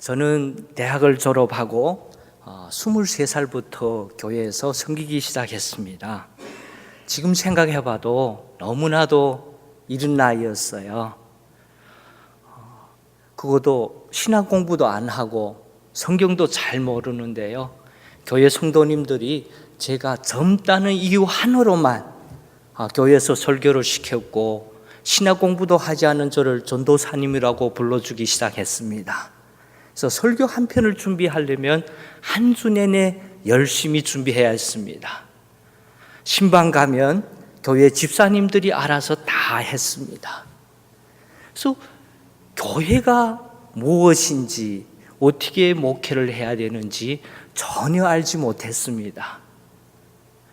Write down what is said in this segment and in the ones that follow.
저는 대학을 졸업하고 23살부터 교회에서 섬기기 시작했습니다. 지금 생각해봐도 너무나도 이른 나이였어요. 그것도 신학 공부도 안 하고 성경도 잘 모르는데요. 교회 성도님들이 제가 젊다는 이유 하나로만 교회에서 설교를 시켰고 신학 공부도 하지 않은 저를 전도사님이라고 불러주기 시작했습니다. 그래서 설교 한 편을 준비하려면 한 주 내내 열심히 준비해야 했습니다. 신방 가면 교회 집사님들이 알아서 다 했습니다. 그래서 교회가 무엇인지, 어떻게 목회를 해야 되는지 전혀 알지 못했습니다.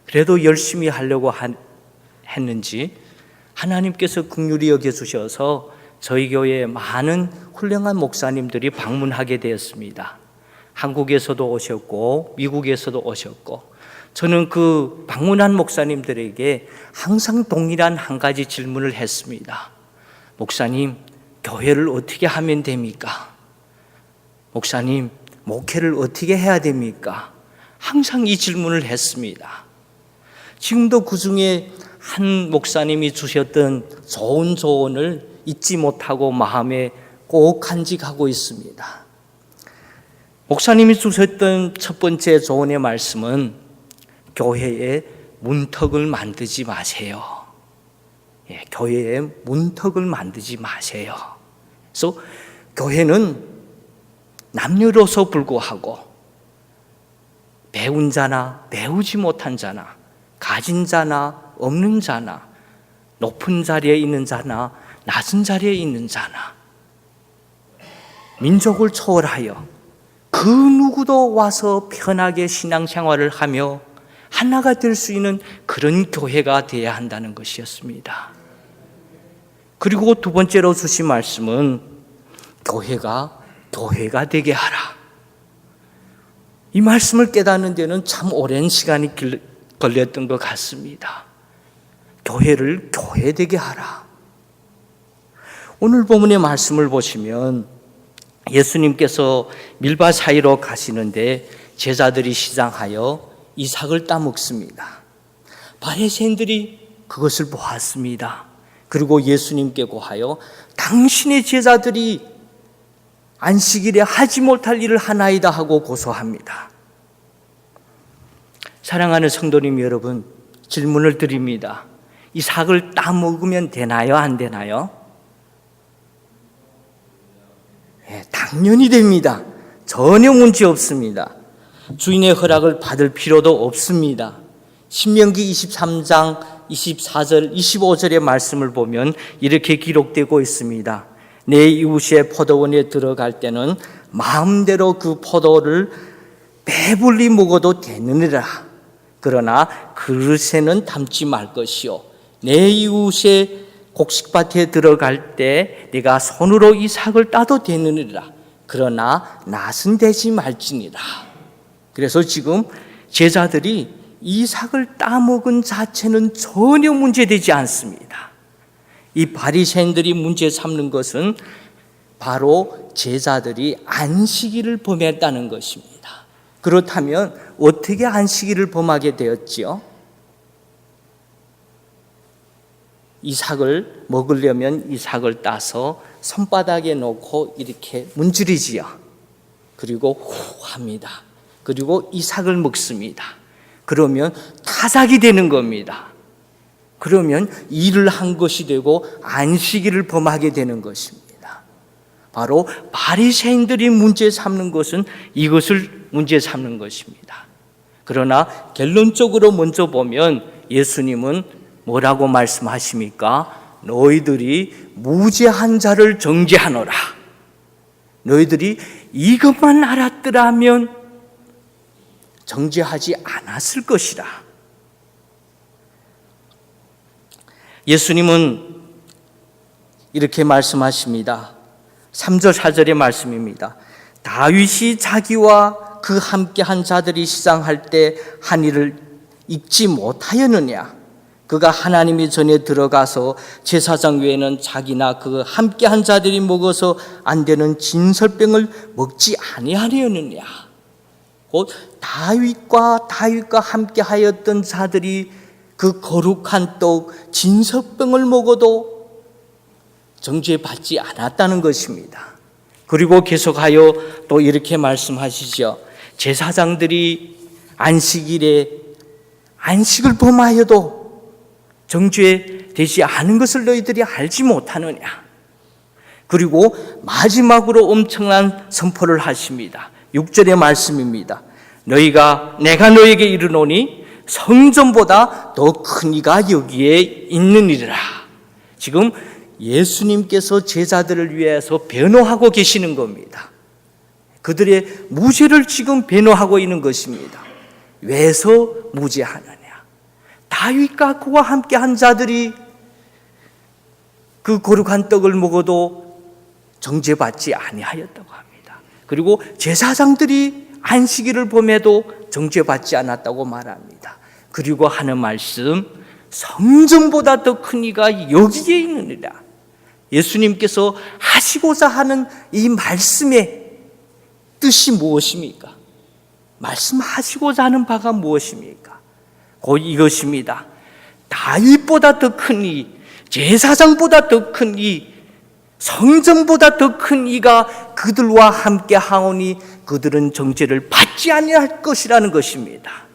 그래도 열심히 하려고 했는지 하나님께서 긍휼히 여겨주셔서 저희 교회에 많은 훌륭한 목사님들이 방문하게 되었습니다. 한국에서도 오셨고 미국에서도 오셨고, 저는 그 방문한 목사님들에게 항상 동일한 한 가지 질문을 했습니다. 목사님, 교회를 어떻게 하면 됩니까? 목사님, 목회를 어떻게 해야 됩니까? 항상 이 질문을 했습니다. 지금도 그 중에 한 목사님이 주셨던 좋은 조언을 잊지 못하고 마음에 꼭 간직하고 있습니다. 목사님이 주셨던 첫 번째 조언의 말씀은 교회에 문턱을 만들지 마세요. 교회에 문턱을 만들지 마세요. 그래서 교회는 남녀로서 불구하고 배운 자나 배우지 못한 자나, 가진 자나 없는 자나, 높은 자리에 있는 자나 낮은 자리에 있는 자나, 민족을 초월하여 그 누구도 와서 편하게 신앙생활을 하며 하나가 될 수 있는 그런 교회가 되어야 한다는 것이었습니다. 그리고 두 번째로 주신 말씀은 교회가 되게 하라. 이 말씀을 깨닫는 데는 참 오랜 시간이 걸렸던 것 같습니다. 교회를 교회되게 하라. 오늘 본문의 말씀을 보시면 예수님께서 밀밭 사이로 가시는데 제자들이 시장하여 이삭을 따먹습니다. 바리새인들이 그것을 보았습니다. 그리고 예수님께 고하여 당신의 제자들이 안식일에 하지 못할 일을 하나이다 하고 고소합니다. 사랑하는 성도님 여러분, 질문을 드립니다. 이삭을 따먹으면 되나요? 안 되나요? 당연히 됩니다. 전혀 문제 없습니다. 주인의 허락을 받을 필요도 없습니다. 신명기 23장 24절 25절의 말씀을 보면 이렇게 기록되고 있습니다. 내 이웃의 포도원에 들어갈 때는 마음대로 그 포도를 배불리 먹어도 되느니라. 그러나 그릇에는 담지 말 것이요, 내 이웃의 곡식밭에 들어갈 때 네가 손으로 이삭을 따도 되느니라. 그러나 낫은 되지 말지니라. 그래서 지금 제자들이 이삭을 따먹은 자체는 전혀 문제되지 않습니다. 이 바리새인들이 문제 삼는 것은 바로 제자들이 안식일을 범했다는 것입니다. 그렇다면 어떻게 안식일을 범하게 되었지요? 이삭을 먹으려면 이삭을 따서 손바닥에 놓고 이렇게 문지르지요. 그리고 후 합니다. 그리고 이삭을 먹습니다. 그러면 타작이 되는 겁니다. 그러면 일을 한 것이 되고 안식일을 범하게 되는 것입니다. 바로 바리새인들이 문제 삼는 것은 이것을 문제 삼는 것입니다. 그러나 결론적으로 먼저 보면 예수님은 뭐라고 말씀하십니까? 너희들이 무죄한 자를 정죄하노라. 너희들이 이것만 알았더라면 정죄하지 않았을 것이라. 예수님은 이렇게 말씀하십니다. 3절 4절의 말씀입니다. 다윗이 자기와 그 함께한 자들이 시장할 때 한 일을 잊지 못하였느냐? 그가 하나님의 전에 들어가서 제사장 외에는 자기나 그 함께한 자들이 먹어서 안 되는 진설병을 먹지 아니하려느냐. 곧 다윗과 함께하였던 자들이 그 거룩한 떡 진설병을 먹어도 정죄받지 않았다는 것입니다. 그리고 계속하여 또 이렇게 말씀하시죠. 제사장들이 안식일에 안식을 범하여도 정죄되지 않은 것을 너희들이 알지 못하느냐. 그리고 마지막으로 엄청난 선포를 하십니다. 6절의 말씀입니다. 내가 너에게 이르노니 성전보다 더 큰 이가 여기에 있느니라. 지금 예수님께서 제자들을 위해서 변호하고 계시는 겁니다. 그들의 무죄를 지금 변호하고 있는 것입니다. 왜서 무죄하느냐? 다윗과 그와 함께한 자들이 그 거룩한 떡을 먹어도 정죄받지 아니하였다고 합니다. 그리고 제사장들이 안식일을 범해도 정죄받지 않았다고 말합니다. 그리고 하는 말씀, 성전보다 더 큰 이가 여기에 있느니라. 예수님께서 하시고자 하는 이 말씀의 뜻이 무엇입니까? 말씀하시고자 하는 바가 무엇입니까? 곧 이것입니다. 다윗보다 더 큰 이, 제사장보다 더 큰 이, 성전보다 더 큰 이가 그들과 함께 하오니 그들은 정죄를 받지 아니할 것이라는 것입니다.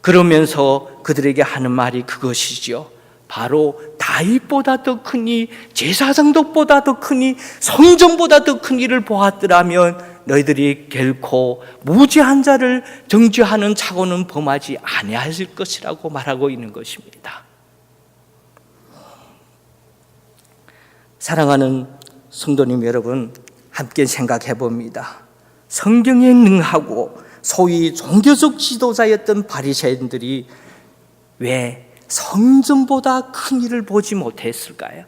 그러면서 그들에게 하는 말이 그것이죠. 바로 다윗보다 더 큰 이, 제사장보다 더 큰 이, 성전보다 더 큰 이를 보았더라면 너희들이 결코 무죄한 자를 정죄하는 착오는 범하지 아니하실 것이라고 말하고 있는 것입니다. 사랑하는 성도님 여러분, 함께 생각해 봅니다. 성경에 능하고 소위 종교적 지도자였던 바리새인들이 왜 성전보다 큰 일을 보지 못했을까요?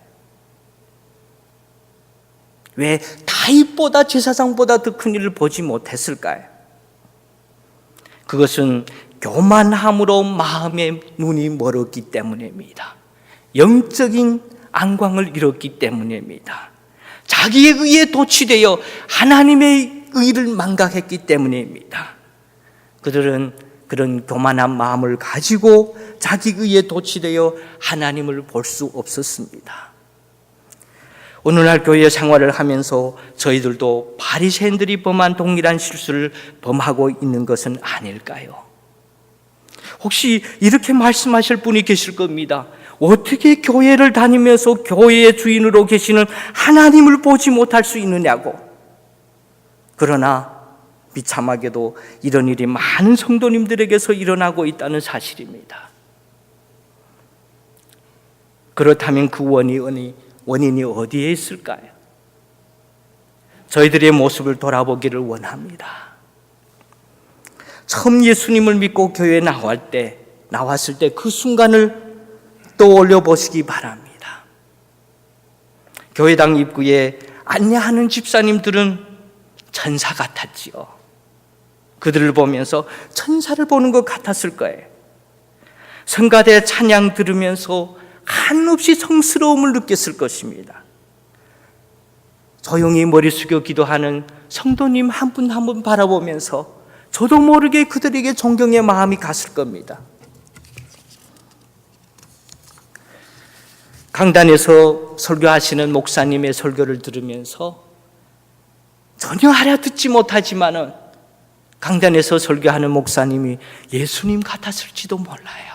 왜 다윗보다 제사장보다 더 큰 일을 보지 못했을까요? 그것은 교만함으로 마음의 눈이 멀었기 때문입니다. 영적인 안광을 잃었기 때문입니다. 자기의 의에 도취되어 하나님의 의를 망각했기 때문입니다. 그들은 그런 교만한 마음을 가지고 자기 의에 도취되어 하나님을 볼 수 없었습니다. 오늘날 교회 생활을 하면서 저희들도 바리새인들이 범한 동일한 실수를 범하고 있는 것은 아닐까요? 혹시 이렇게 말씀하실 분이 계실 겁니다. 어떻게 교회를 다니면서 교회의 주인으로 계시는 하나님을 보지 못할 수 있느냐고. 그러나 비참하게도 이런 일이 많은 성도님들에게서 일어나고 있다는 사실입니다. 그렇다면 그 원인이 어디에 있을까요? 저희들의 모습을 돌아보기를 원합니다. 처음 예수님을 믿고 교회에 나왔을 때 그 순간을 떠올려 보시기 바랍니다. 교회당 입구에 안내하는 집사님들은 천사 같았지요. 그들을 보면서 천사를 보는 것 같았을 거예요. 성가대 찬양 들으면서 한없이 성스러움을 느꼈을 것입니다. 조용히 머리 숙여 기도하는 성도님 한 분 한 분 바라보면서 저도 모르게 그들에게 존경의 마음이 갔을 겁니다. 강단에서 설교하시는 목사님의 설교를 들으면서 전혀 알아듣지 못하지만은 강단에서 설교하는 목사님이 예수님 같았을지도 몰라요.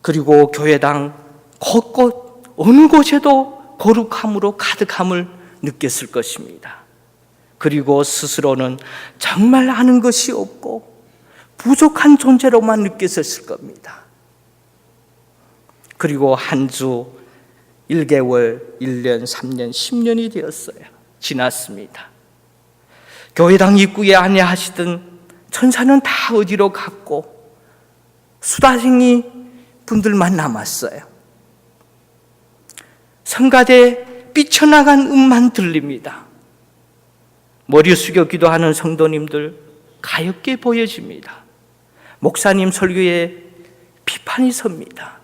그리고 교회당 곳곳 어느 곳에도 거룩함으로 가득함을 느꼈을 것입니다. 그리고 스스로는 정말 아는 것이 없고 부족한 존재로만 느꼈을 겁니다. 그리고 한 주, 1개월, 1년, 3년, 10년이 되었어요. 지났습니다. 교회당 입구에 안내하시던 천사는 다 어디로 갔고 수다쟁이 분들만 남았어요. 성가대 삐쳐나간 음만 들립니다. 머리 숙여 기도하는 성도님들 가엾게 보여집니다. 목사님 설교에 비판이 섭니다.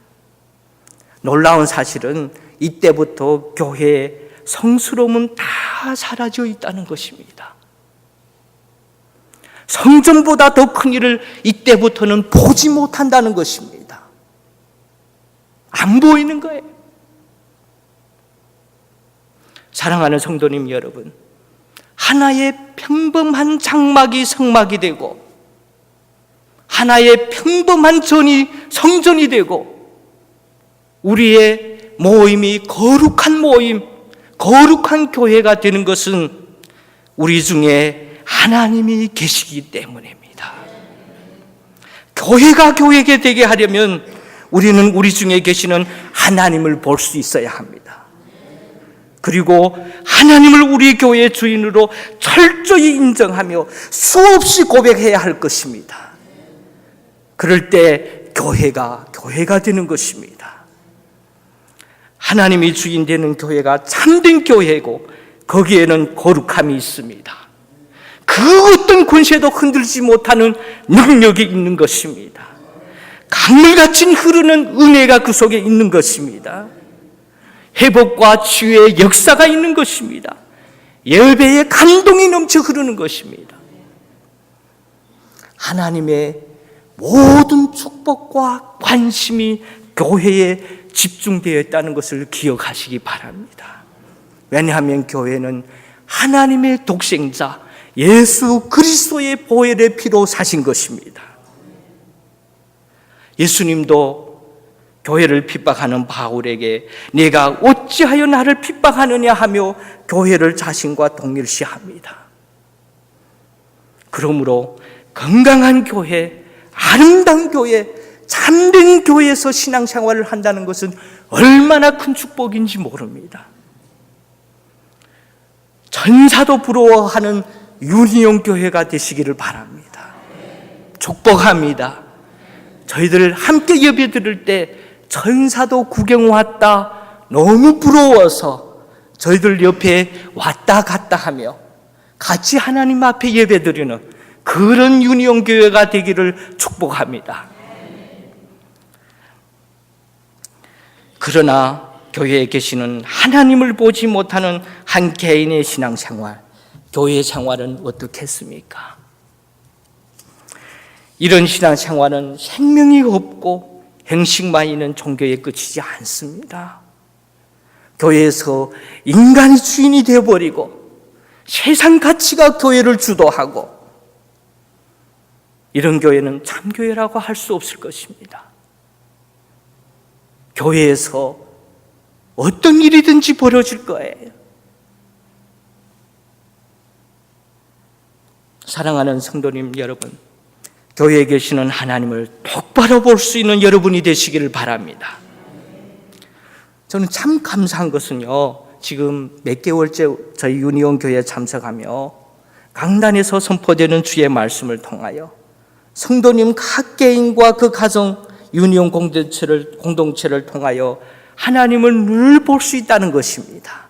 놀라운 사실은 이때부터 교회의 성스러움은 다 사라져 있다는 것입니다. 성전보다 더 큰 일을 이때부터는 보지 못한다는 것입니다. 안 보이는 거예요. 사랑하는 성도님 여러분, 하나의 평범한 장막이 성막이 되고 하나의 평범한 전이 성전이 되고 우리의 모임이 거룩한 모임, 거룩한 교회가 되는 것은 우리 중에 하나님이 계시기 때문입니다. 교회가 교회가 되게 하려면 우리는 우리 중에 계시는 하나님을 볼 수 있어야 합니다. 그리고 하나님을 우리 교회의 주인으로 철저히 인정하며 수없이 고백해야 할 것입니다. 그럴 때 교회가 되는 것입니다. 하나님이 주인 되는 교회가 참된 교회고 거기에는 거룩함이 있습니다. 그 어떤 권세도 흔들지 못하는 능력이 있는 것입니다. 강물같이 흐르는 은혜가 그 속에 있는 것입니다. 회복과 치유의 역사가 있는 것입니다. 예배의 감동이 넘쳐 흐르는 것입니다. 하나님의 모든 축복과 관심이 교회에 집중되어 있다는 것을 기억하시기 바랍니다. 왜냐하면 교회는 하나님의 독생자 예수 그리스도의 보혈의 피로 사신 것입니다. 예수님도 교회를 핍박하는 바울에게 네가 어찌하여 나를 핍박하느냐 하며 교회를 자신과 동일시합니다. 그러므로 건강한 교회, 아름다운 교회, 참된 교회에서 신앙생활을 한다는 것은 얼마나 큰 축복인지 모릅니다. 천사도 부러워하는 유니온 교회가 되시기를 바랍니다. 축복합니다. 저희들 함께 예배 드릴 때 천사도 구경 왔다 너무 부러워서 저희들 옆에 왔다 갔다 하며 같이 하나님 앞에 예배 드리는 그런 유니온 교회가 되기를 축복합니다. 그러나 교회에 계시는 하나님을 보지 못하는 한 개인의 신앙생활, 교회 생활은 어떻겠습니까? 이런 신앙생활은 생명이 없고 형식만 있는 종교에 그치지 않습니다. 교회에서 인간이 주인이 되어버리고 세상 가치가 교회를 주도하고 이런 교회는 참교회라고 할 수 없을 것입니다. 교회에서 어떤 일이든지 벌어질 거예요. 사랑하는 성도님 여러분, 교회에 계시는 하나님을 똑바로 볼 수 있는 여러분이 되시기를 바랍니다. 저는 참 감사한 것은요, 지금 몇 개월째 저희 유니온 교회에 참석하며 강단에서 선포되는 주의 말씀을 통하여 성도님 각 개인과 그 가정 유니온 공동체를 통하여 하나님을 늘 볼 수 있다는 것입니다.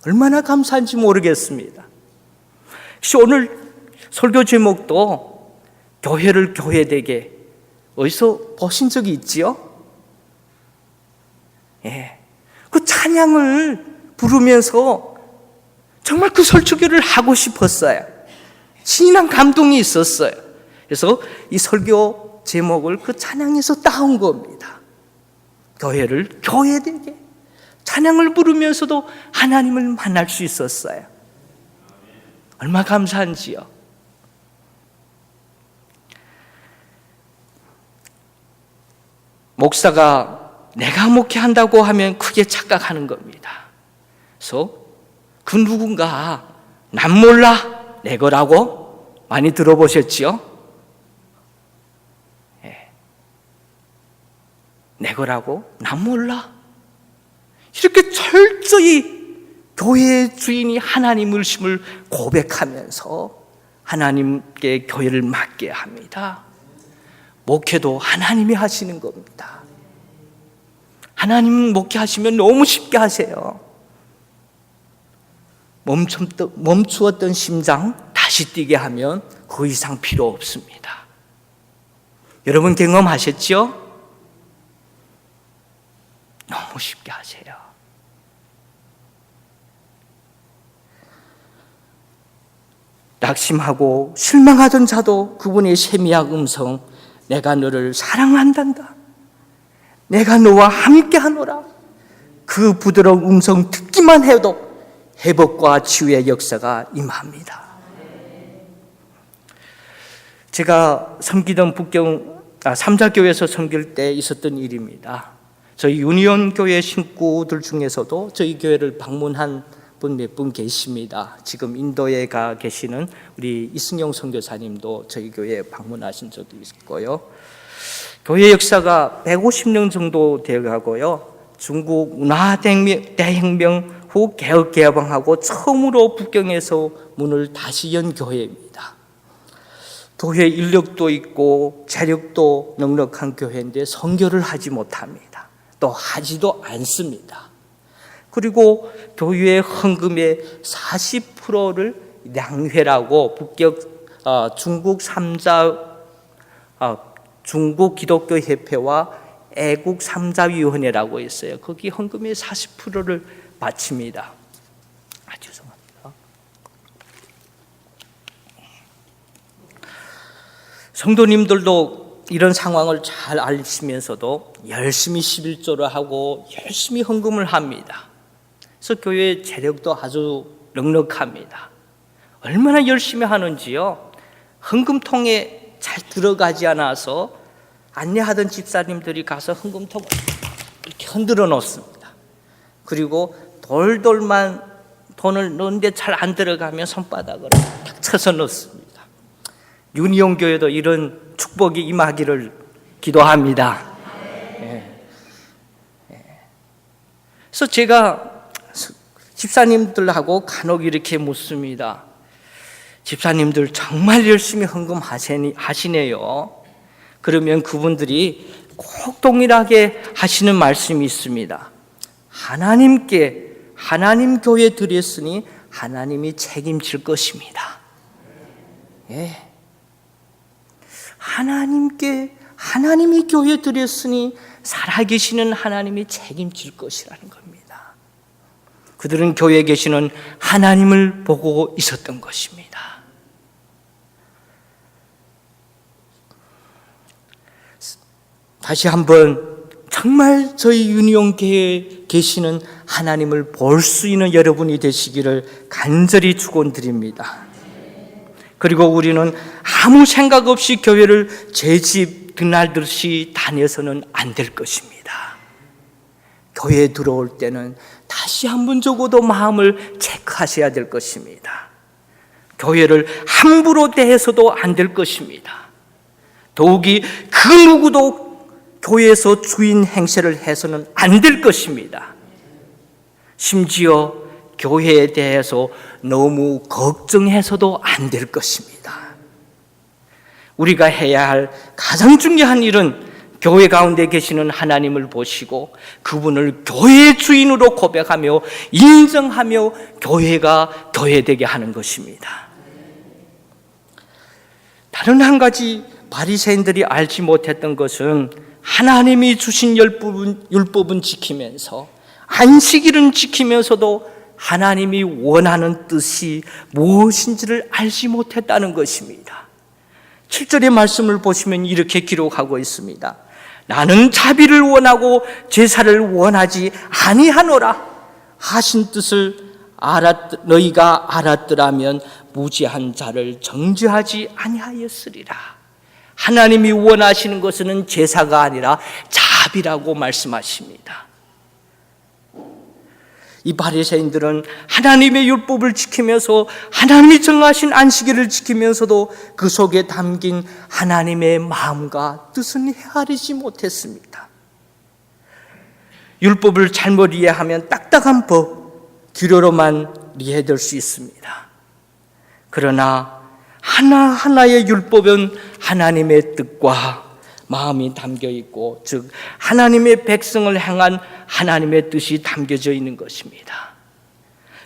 얼마나 감사한지 모르겠습니다. 혹시 오늘 설교 제목도 교회를 교회되게 어디서 보신 적이 있지요? 예. 그 찬양을 부르면서 정말 그 설교를 하고 싶었어요. 신난 감동이 있었어요. 그래서 이 설교 제목을 그 찬양에서 따온 겁니다. 교회를 교회되게 찬양을 부르면서도 하나님을 만날 수 있었어요. 얼마나 감사한지요. 목사가 내가 목회한다고 하면 크게 착각하는 겁니다. 그래서 그 누군가 난 몰라 내 거라고 많이 들어보셨지요? 예. 내 거라고 난 몰라. 이렇게 철저히 교회의 주인이 하나님을심을 고백하면서 하나님께 교회를 맡게 합니다. 목회도 하나님이 하시는 겁니다. 하나님 목회하시면 너무 쉽게 하세요. 멈추었던 심장 다시 뛰게 하면 그 이상 필요 없습니다. 여러분 경험하셨죠? 너무 쉽게 하세요. 낙심하고 실망하던 자도 그분의 세미한 음성, 내가 너를 사랑한단다, 내가 너와 함께하노라, 그 부드러운 음성 듣기만 해도 회복과 치유의 역사가 임합니다. 제가 섬기던 북경 삼자교회에서 섬길 때 있었던 일입니다. 저희 유니온 교회 식구들 중에서도 저희 교회를 방문한 분 몇 분 계십니다. 지금 인도에 가 계시는 우리 이승용 선교사님도 저희 교회에 방문하신 적도 있고요. 교회 역사가 150년 정도 되어가고요. 중국 문화대혁명 후 개혁개방하고 처음으로 북경에서 문을 다시 연 교회입니다. 교회 인력도 있고 재력도 넉넉한 교회인데 선교를 하지 못합니다. 또 하지도 않습니다. 그리고 교회 헌금의 40%를 량회라고 북경 중국 중국 기독교 협회와 애국 삼자위원회라고 있어요. 거기 헌금의 40%를 바칩니다. 죄송합니다. 성도님들도 이런 상황을 잘 아시면서도 열심히 11조를 하고 열심히 헌금을 합니다. 그래서 교회 재력도 아주 넉넉합니다. 얼마나 열심히 하는지요. 헌금통에 잘 들어가지 않아서 안내하던 집사님들이 가서 헌금통을 이렇게 흔들어 놓습니다. 그리고 돌돌만 돈을 넣는데 잘 안 들어가면 손바닥으로 탁 쳐서 넣습니다. 유니온 교회도 이런 축복이 임하기를 기도합니다. 그래서 제가 집사님들하고 간혹 이렇게 묻습니다. 집사님들 정말 열심히 헌금하시네요. 그러면 그분들이 꼭 동일하게 하시는 말씀이 있습니다. 하나님 교회 드렸으니 하나님이 책임질 것입니다. 예. 하나님이 교회 드렸으니 살아계시는 하나님이 책임질 것이라는 겁니다. 그들은 교회에 계시는 하나님을 보고 있었던 것입니다. 다시 한번 정말 저희 유니온 교회에 계시는 하나님을 볼 수 있는 여러분이 되시기를 간절히 축원드립니다. 그리고 우리는 아무 생각 없이 교회를 제 집 드날듯이 다녀서는 안 될 것입니다. 교회에 들어올 때는 다시 한번 적어도 마음을 체크하셔야 될 것입니다. 교회를 함부로 대해서도 안 될 것입니다. 더욱이 그 누구도 교회에서 주인 행세를 해서는 안 될 것입니다. 심지어 교회에 대해서 너무 걱정해서도 안 될 것입니다. 우리가 해야 할 가장 중요한 일은 교회 가운데 계시는 하나님을 보시고 그분을 교회의 주인으로 고백하며 인정하며 교회가 교회되게 하는 것입니다. 다른 한 가지 바리새인들이 알지 못했던 것은 하나님이 주신 율법은 지키면서 안식일은 지키면서도 하나님이 원하는 뜻이 무엇인지를 알지 못했다는 것입니다. 7절의 말씀을 보시면 이렇게 기록하고 있습니다. 나는 자비를 원하고 제사를 원하지 아니하노라 하신 뜻을 너희가 알았더라면 무지한 자를 정죄하지 아니하였으리라. 하나님이 원하시는 것은 제사가 아니라 자비라고 말씀하십니다. 이 바리새인들은 하나님의 율법을 지키면서 하나님이 정하신 안식일을 지키면서도 그 속에 담긴 하나님의 마음과 뜻은 헤아리지 못했습니다. 율법을 잘못 이해하면 딱딱한 법, 규례로만 이해될 수 있습니다. 그러나 하나하나의 율법은 하나님의 뜻과 마음이 담겨 있고, 즉 하나님의 백성을 향한 하나님의 뜻이 담겨져 있는 것입니다.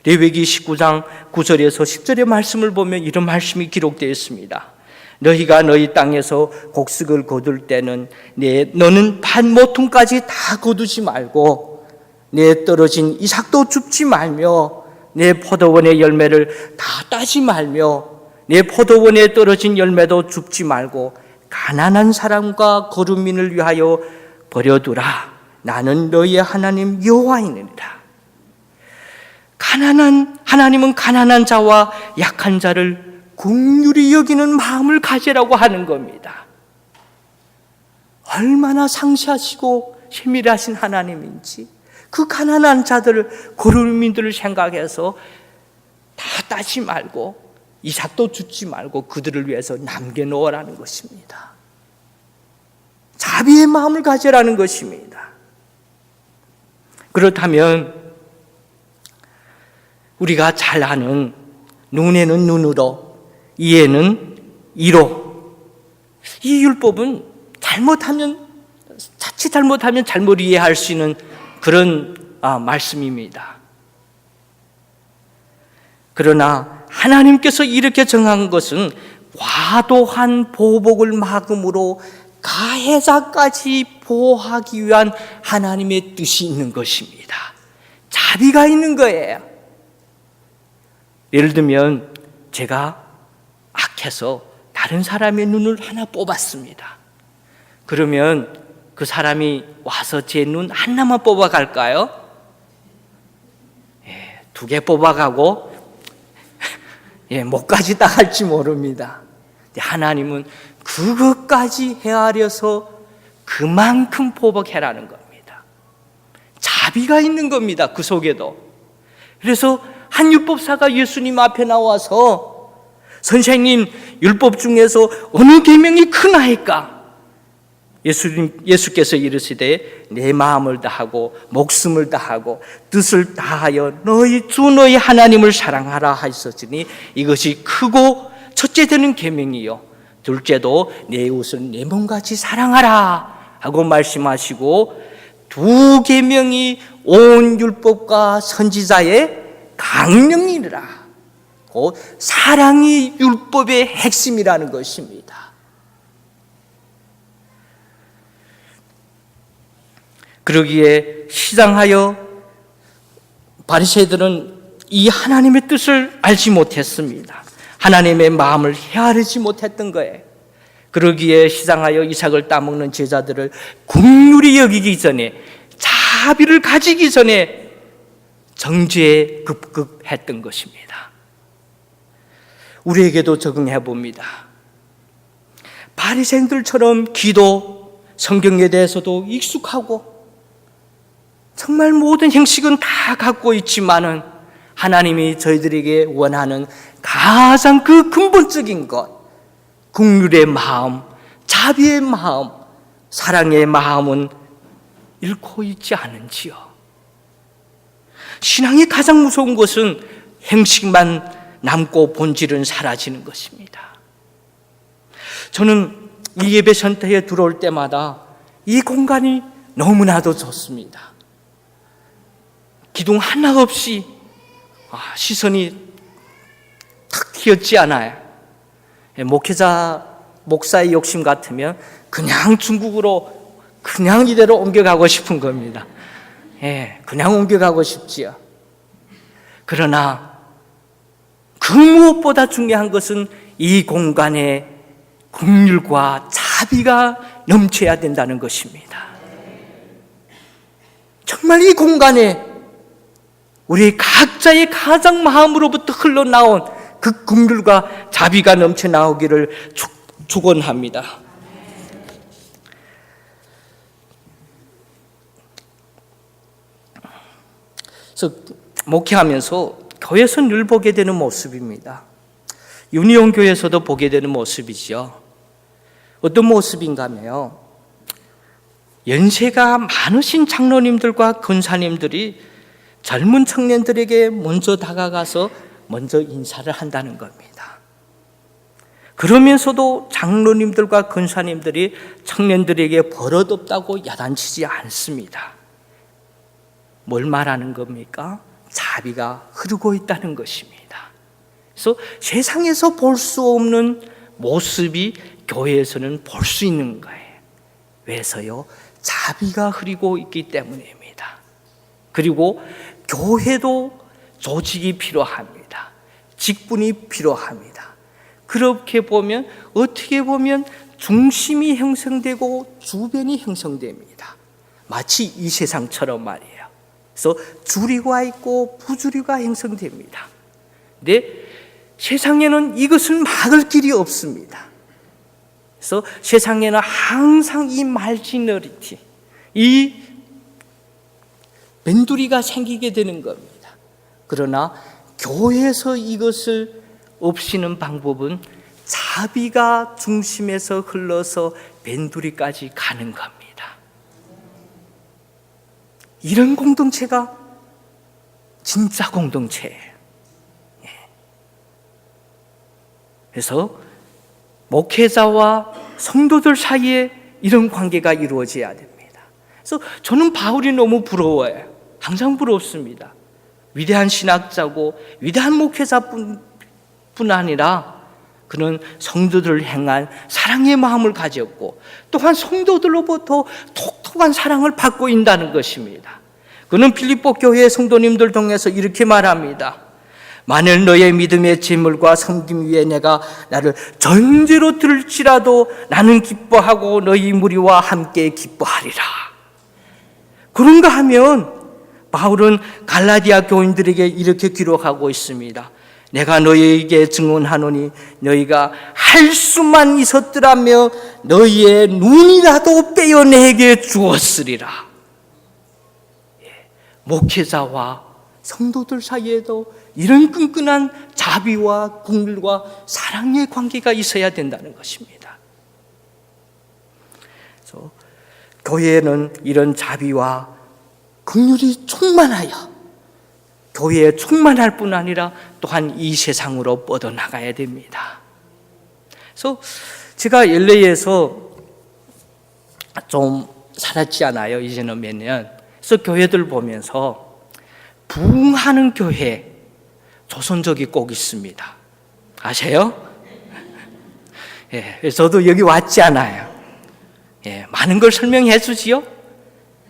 레위기 19장 9절에서 10절의 말씀을 보면 이런 말씀이 기록되어 있습니다. 너희가 너희 땅에서 곡식을 거둘 때는 너는 밭모퉁까지 다 거두지 말고 내 떨어진 이삭도 줍지 말며 내 포도원의 열매를 다 따지 말며 내 포도원에 떨어진 열매도 줍지 말고 가난한 사람과 거류민을 위하여 버려두라. 나는 너희의 하나님 여호와이니라. 하나님은 가난한 자와 약한 자를 긍휼히 여기는 마음을 가지라고 하는 겁니다. 얼마나 상시하시고 세밀하신 하나님인지 그 가난한 자들을, 거류민들을 생각해서 다 따지 말고 이삭도 주지 말고 그들을 위해서 남겨놓으라는 것입니다. 자비의 마음을 가지라는 것입니다. 그렇다면 우리가 잘 아는 눈에는 눈으로, 이에는 이로, 이 율법은 자칫 잘못하면 잘못 이해할 수 있는 그런 말씀입니다. 그러나 하나님께서 이렇게 정한 것은 과도한 보복을 막음으로 가해자까지 보호하기 위한 하나님의 뜻이 있는 것입니다. 자비가 있는 거예요. 예를 들면 제가 악해서 다른 사람의 눈을 하나 뽑았습니다. 그러면 그 사람이 와서 제 눈 하나만 뽑아갈까요? 2개 뽑아가고 목까지 따갈지 모릅니다. 하나님은 그것까지 헤아려서 그만큼 보복해라는 겁니다. 자비가 있는 겁니다. 그 속에도. 그래서 한 율법사가 예수님 앞에 나와서 선생님, 율법 중에서 어느 계명이 크나이까? 예수께서 이르시되 내 마음을 다하고 목숨을 다하고 뜻을 다하여 너희 주 너희 하나님을 사랑하라 하셨으니 이것이 크고 첫째 되는 계명이요 둘째도 내 이웃을 내 몸같이 사랑하라 하고 말씀하시고 두 계명이 온 율법과 선지자의 강령이니라. 곧 사랑이 율법의 핵심이라는 것입니다. 그러기에 시장하여 바리새인들은 이 하나님의 뜻을 알지 못했습니다. 하나님의 마음을 헤아리지 못했던 거예요. 그러기에 시장하여 이삭을 따먹는 제자들을 긍휼히 여기기 전에, 자비를 가지기 전에 정죄에 급급했던 것입니다. 우리에게도 적용해 봅니다. 바리새인들처럼 기도, 성경에 대해서도 익숙하고 정말 모든 형식은 다 갖고 있지만은 하나님이 저희들에게 원하는 가장 그 근본적인 것, 긍휼의 마음, 자비의 마음, 사랑의 마음은 잃고 있지 않은지요. 신앙의 가장 무서운 것은 형식만 남고 본질은 사라지는 것입니다. 저는 이 예배 센터에 들어올 때마다 이 공간이 너무나도 좋습니다. 기둥 하나 없이 시선이 탁 튀었지 않아요. 목사의 욕심 같으면 그냥 중국으로 그냥 이대로 옮겨가고 싶은 겁니다. 그냥 옮겨가고 싶지요. 그러나 그 무엇보다 중요한 것은 이 공간에 긍휼과 자비가 넘쳐야 된다는 것입니다. 정말 이 공간에 우리 각자의 가장 마음으로부터 흘러나온 그 긍휼과 자비가 넘쳐 나오기를 축원합니다. 그래서 목회하면서 교회에서 늘 보게 되는 모습입니다. 유니온 교회에서도 보게 되는 모습이죠. 어떤 모습인가 하면요, 연세가 많으신 장로님들과 권사님들이 젊은 청년들에게 먼저 다가가서 먼저 인사를 한다는 겁니다. 그러면서도 장로님들과 권사님들이 청년들에게 버릇없다고 야단치지 않습니다. 뭘 말하는 겁니까? 자비가 흐르고 있다는 것입니다. 그래서 세상에서 볼 수 없는 모습이 교회에서는 볼 수 있는 거예요. 왜서요? 자비가 흐르고 있기 때문입니다. 그리고 교회도 조직이 필요합니다. 직분이 필요합니다. 그렇게 보면 어떻게 보면 중심이 형성되고 주변이 형성됩니다. 마치 이 세상처럼 말이에요. 그래서 주류가 있고 부주류가 형성됩니다. 근데 세상에는 이것을 막을 길이 없습니다. 그래서 세상에는 항상 이 말지너리티, 이 밴두리가 생기게 되는 겁니다. 그러나 교회에서 이것을 없애는 방법은 자비가 중심에서 흘러서 밴두리까지 가는 겁니다. 이런 공동체가 진짜 공동체예요. 그래서 목회자와 성도들 사이에 이런 관계가 이루어져야 됩니다. 그래서 저는 바울이 너무 부러워요. 항상 부럽습니다. 위대한 신학자고 위대한 목회자뿐 아니라 그는 성도들을 향한 사랑의 마음을 가졌고 또한 성도들로부터 톡톡한 사랑을 받고 있다는 것입니다. 그는 빌립보 교회의 성도님들 통해서 이렇게 말합니다. 만일 너의 믿음의 재물과 섬김 위에 내가 나를 전제로 들지라도 나는 기뻐하고 너희 무리와 함께 기뻐하리라. 그런가 하면 바울은 갈라디아 교인들에게 이렇게 기록하고 있습니다. 내가 너희에게 증언하노니 너희가 할 수만 있었더라며 너희의 눈이라도 빼어 내게 주었으리라. 목회자와 성도들 사이에도 이런 끈끈한 자비와 긍휼과 사랑의 관계가 있어야 된다는 것입니다. 그래서 교회에는 이런 자비와 긍휼이 충만하여 교회에 충만할 뿐 아니라 또한 이 세상으로 뻗어나가야 됩니다. 그래서 제가 LA에서 좀 살았지 않아요. 이제는 몇 년. 그래서 교회들 보면서 부흥하는 교회, 조선족이 꼭 있습니다. 아세요? 예, 저도 여기 왔지 않아요. 예, 많은 걸 설명해 주지요.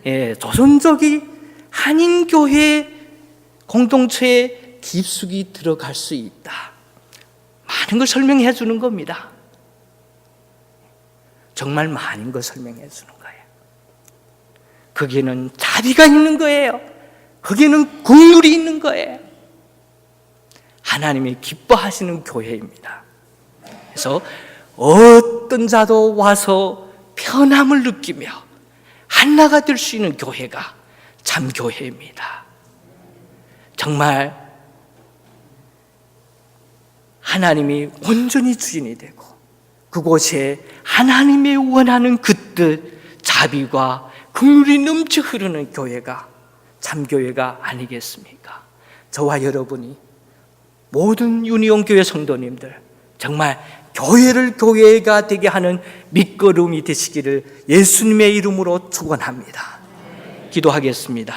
예, 조선족이 한인교회 공동체에 깊숙이 들어갈 수 있다. 많은 걸 설명해 주는 겁니다. 정말 많은 걸 설명해 주는 거예요. 거기에는 자비가 있는 거예요. 거기에는 긍휼이 있는 거예요. 하나님이 기뻐하시는 교회입니다. 그래서 어떤 자도 와서 편함을 느끼며 하나가 될 수 있는 교회가 참 교회입니다. 정말 하나님이 온전히 주인이 되고 그곳에 하나님의 원하는 그 뜻, 자비와 긍휼이 넘쳐 흐르는 교회가 참 교회가 아니겠습니까? 저와 여러분이 모든 유니온 교회 성도님들 정말 교회를 교회가 되게 하는 밑거름이 되시기를 예수님의 이름으로 축원합니다. 기도하겠습니다.